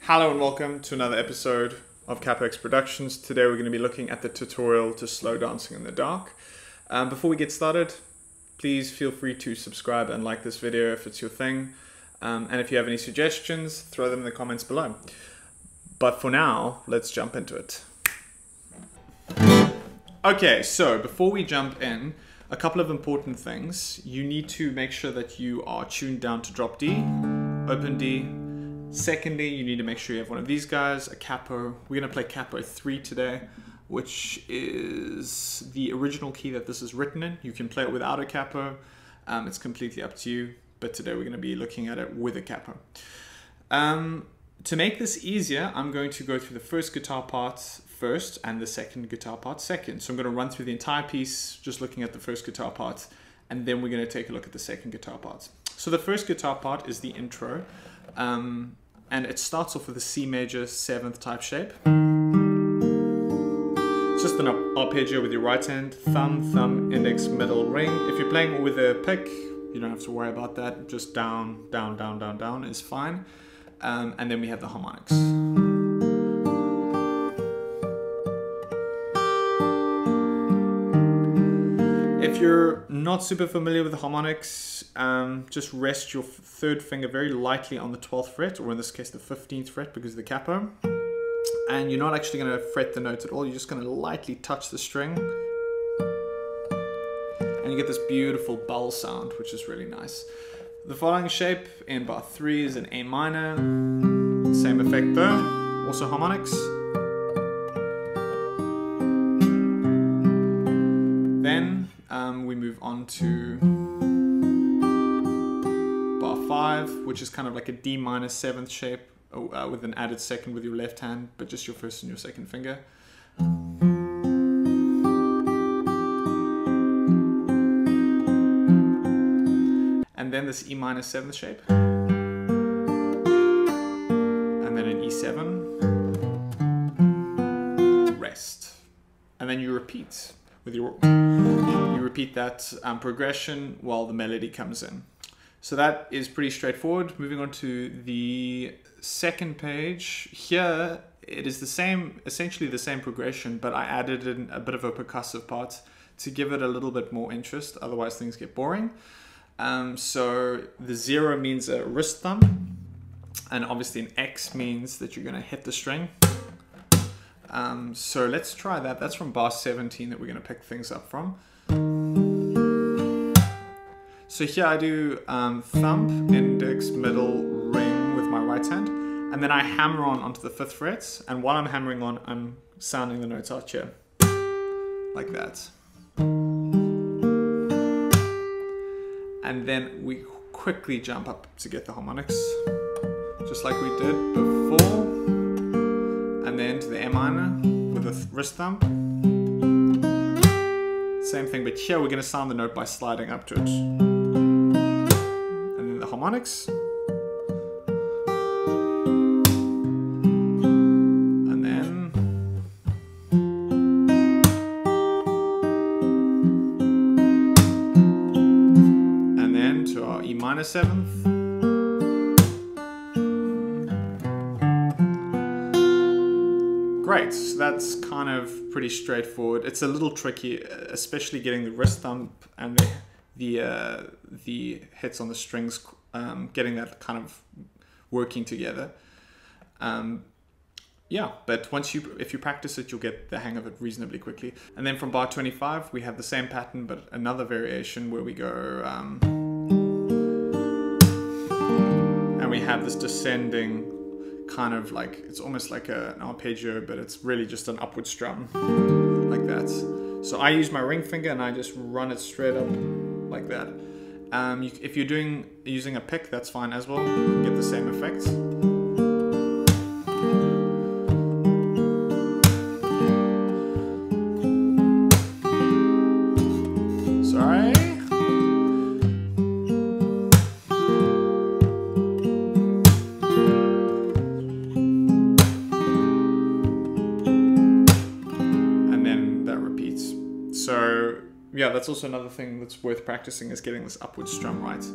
Hello and welcome to another episode of CapEx Productions. Today we're going to be looking at the tutorial to slow dancing in the dark. Before we get started, please feel free to subscribe and like this video if it's your thing. And if you have any suggestions, throw them in the comments below. But for now, let's jump into it. Okay, so before we jump in, a couple of important things. You need to make sure that you are tuned down to drop D, open D. Secondly, you need to make sure you have one of these guys, a capo. We're going to play capo 3 today, which is the original key that this is written in. You can play it without a capo. It's completely up to you, but today we're going to be looking at it with a capo. To make this easier, I'm going to go through the first guitar part first and the second guitar part second. So I'm going to run through the entire piece, just looking at the first guitar part, and then we're going to take a look at the second guitar part. So the first guitar part is the intro. And it starts off with a C major 7th type shape. It's just an arpeggio with your right hand, thumb, index, middle, ring. If you're playing with a pick, you don't have to worry about that. Just down, down, down, down, down is fine. And then we have the harmonics. If you're not super familiar with the harmonics, just rest your third finger very lightly on the 12th fret, or in this case the 15th fret because of the capo. And you're not actually going to fret the note at all, you're just going to lightly touch the string. And you get this beautiful bell sound, which is really nice. The following shape in bar 3 is an A minor, same effect though, also harmonics. Then we move on to bar 5, which is kind of like a D minor 7th shape with an added second with your left hand, but just your first and your second finger. And then this E minor 7th shape. And then an E7. Rest. And then you repeat. You repeat that progression while the melody comes in. So that is pretty straightforward. Moving on to the second page. Here it is the same, essentially the same progression, but I added in a bit of a percussive part to give it a little bit more interest, otherwise things get boring. So the 0 means a wrist thumb, and obviously an X means that you're going to hit the string. So let's try that. That's from bar 17 that we're going to pick things up from. So here I do thumb, index, middle, ring with my right hand, and then I hammer on onto the 5th fret, and while I'm hammering on, I'm sounding the notes out here, like that. And then we quickly jump up to get the harmonics, just like we did before. And then to the A minor with the wrist thumb. Same thing, but here we're going to sound the note by sliding up to it. And then the harmonics. And then. And then to our E minor 7th. Great, so that's kind of pretty straightforward. It's a little tricky, especially getting the wrist thumb and the hits on the strings, getting that kind of working together. Yeah, but if you practice it, you'll get the hang of it reasonably quickly. And then from bar 25, we have the same pattern, but another variation where we go, and we have this descending kind of like, it's almost like an arpeggio, but it's really just an upward strum, like that. So I use my ring finger and I just run it straight up, like that. If you're using a pick, that's fine as well, you get the same effect. Sorry. So yeah, that's also another thing that's worth practicing, is getting this upward strum right.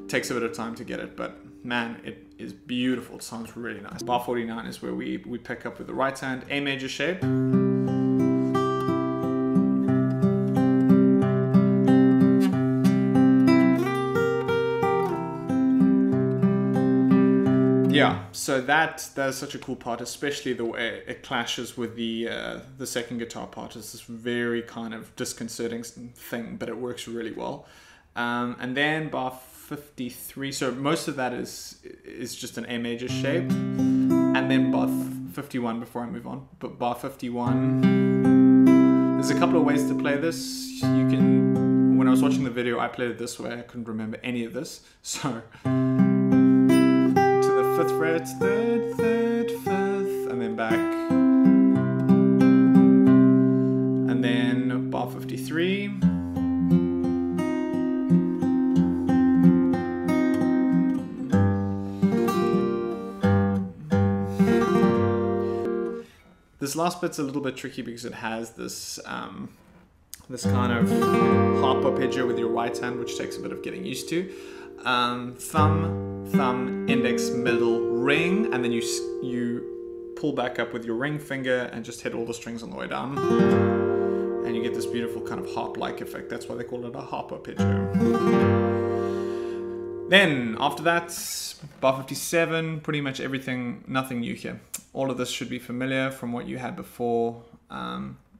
Takes a bit of time to get it, but man, it is beautiful. It sounds really nice. Bar 49 is where we pick up with the right hand, A major shape. Yeah, so that's such a cool part, especially the way it clashes with the second guitar part. It's this very kind of disconcerting thing, but it works really well. And then bar 53, so most of that is just an A major shape. And then bar 51, before I move on, but bar 51, there's a couple of ways to play this. You can, when I was watching the video, I played it this way. I couldn't remember any of this, so... 5th fret, 3rd, 3rd, 5th, and then back. And then bar 53. This last bit's a little bit tricky because it has this this kind of harp arpeggio with your right hand, which takes a bit of getting used to. Thumb, index, middle, ring, and then you pull back up with your ring finger and just hit all the strings on the way down. And you get this beautiful kind of harp-like effect. That's why they call it a harp arpeggio. Then, after that, bar 57, pretty much everything, nothing new here. All of this should be familiar from what you had before.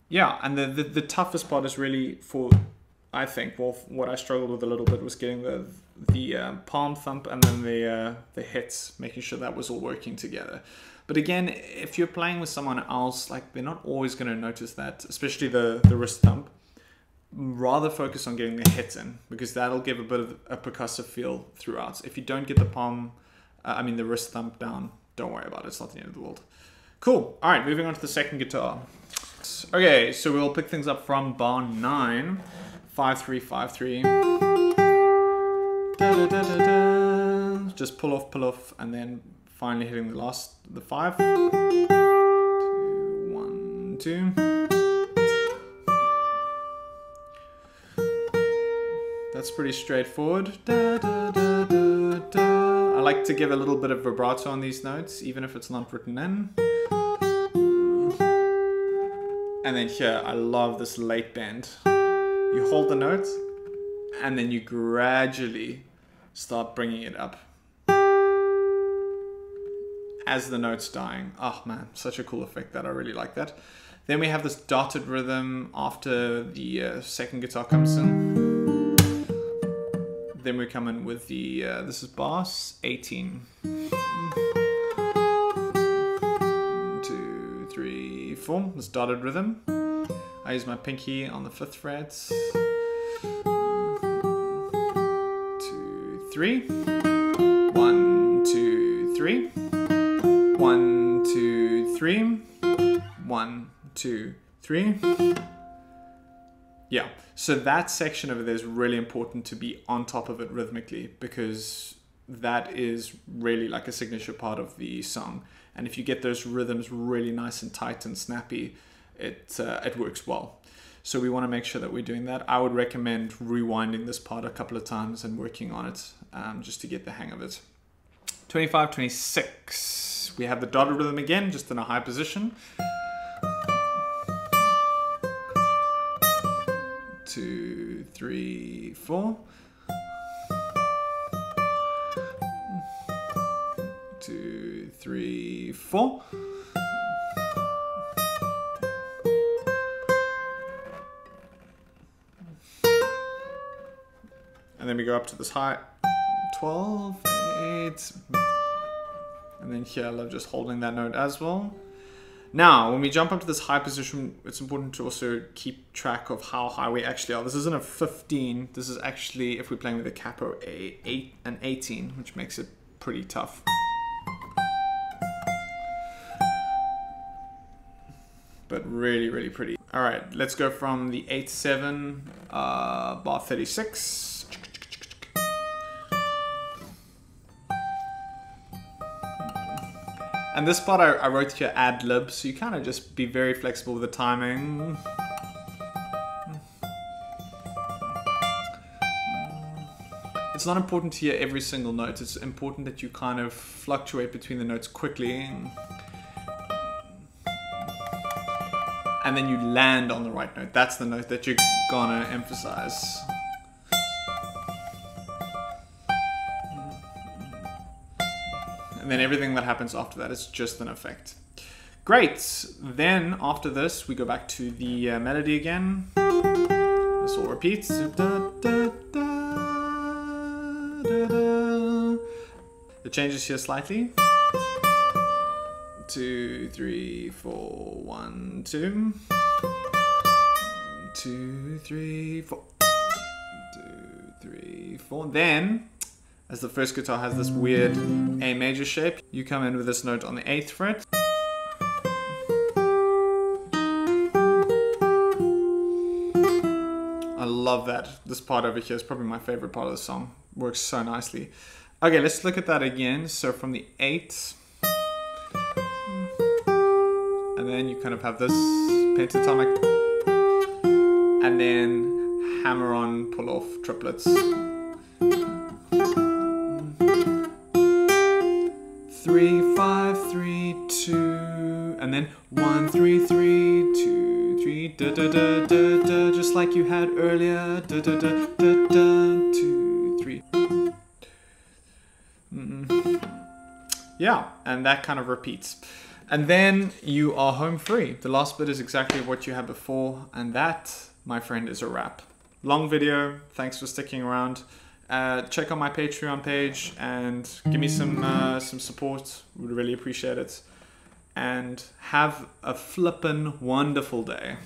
Yeah, and the toughest part is really for... I think, well, what I struggled with a little bit was getting the palm thump and then the hits, making sure that was all working together. But again, if you're playing with someone else, like, they're not always going to notice that, especially the wrist thump. Rather focus on getting the hits in, because that'll give a bit of a percussive feel throughout. If you don't get the the wrist thump down, don't worry about it. It's not the end of the world. Cool. All right, moving on to the second guitar. Okay, so we'll pick things up from bar 9. 5-3, 5-3. Da, da, da, da, da. Just pull off, and then finally hitting the 5. 2, 1, 2. That's pretty straightforward. Da, da, da, da, da. I like to give a little bit of vibrato on these notes, even if it's not written in. And then here, I love this late bend. You hold the note, and then you gradually start bringing it up as the note's dying. Oh man, such a cool effect. That I really like that. Then we have this dotted rhythm after the second guitar comes in. Then we come in with the, this is bar 18. 1, 2, 3, 4, this dotted rhythm. I use my pinky on the 5th fret. 2, 3. 1, 2, 3. 1, 2, 3. 1, 2, 3. Yeah, so that section over there is really important to be on top of it rhythmically, because that is really like a signature part of the song. And if you get those rhythms really nice and tight and snappy, it works well. So we want to make sure that we're doing that. I would recommend rewinding this part a couple of times and working on it just to get the hang of it. 25, 26. We have the dotted rhythm again, just in a high position. 2, 3, 4. 2, 3, 4. And then we go up to this high 12, 8. And then here I love just holding that note as well. Now, when we jump up to this high position, it's important to also keep track of how high we actually are. This isn't a 15. This is actually, if we're playing with a capo, an 18, which makes it pretty tough. But really, really pretty. All right, let's go from the 8-7, bar 36. And this part I wrote here ad lib, so you kind of just be very flexible with the timing. It's not important to hear every single note. It's important that you kind of fluctuate between the notes quickly. And then you land on the right note. That's the note that you're gonna emphasize. And then everything that happens after that is just an effect. Great. Then after this, we go back to the melody again. This all repeats. The changes here slightly. 2, 3, 4, 1, 2. 2, 3, 4. 2, 3, 4. Then, as the first guitar has this weird A major shape, you come in with this note on the 8th fret. I love that. This part over here is probably my favorite part of the song. Works so nicely. Okay, let's look at that again. So from the 8th, and then you kind of have this pentatonic, and then hammer on, pull off triplets. 3, 5, 3, 2, and then 1, 3, 3, 2, 3, da da da da da, just like you had earlier. Da da da da da, 2, 3. Yeah, and that kind of repeats. And then you are home free. The last bit is exactly what you had before, and that, my friend, is a wrap. Long video, thanks for sticking around. Check out my Patreon page and give me some support. Would really appreciate it. And have a flippin' wonderful day.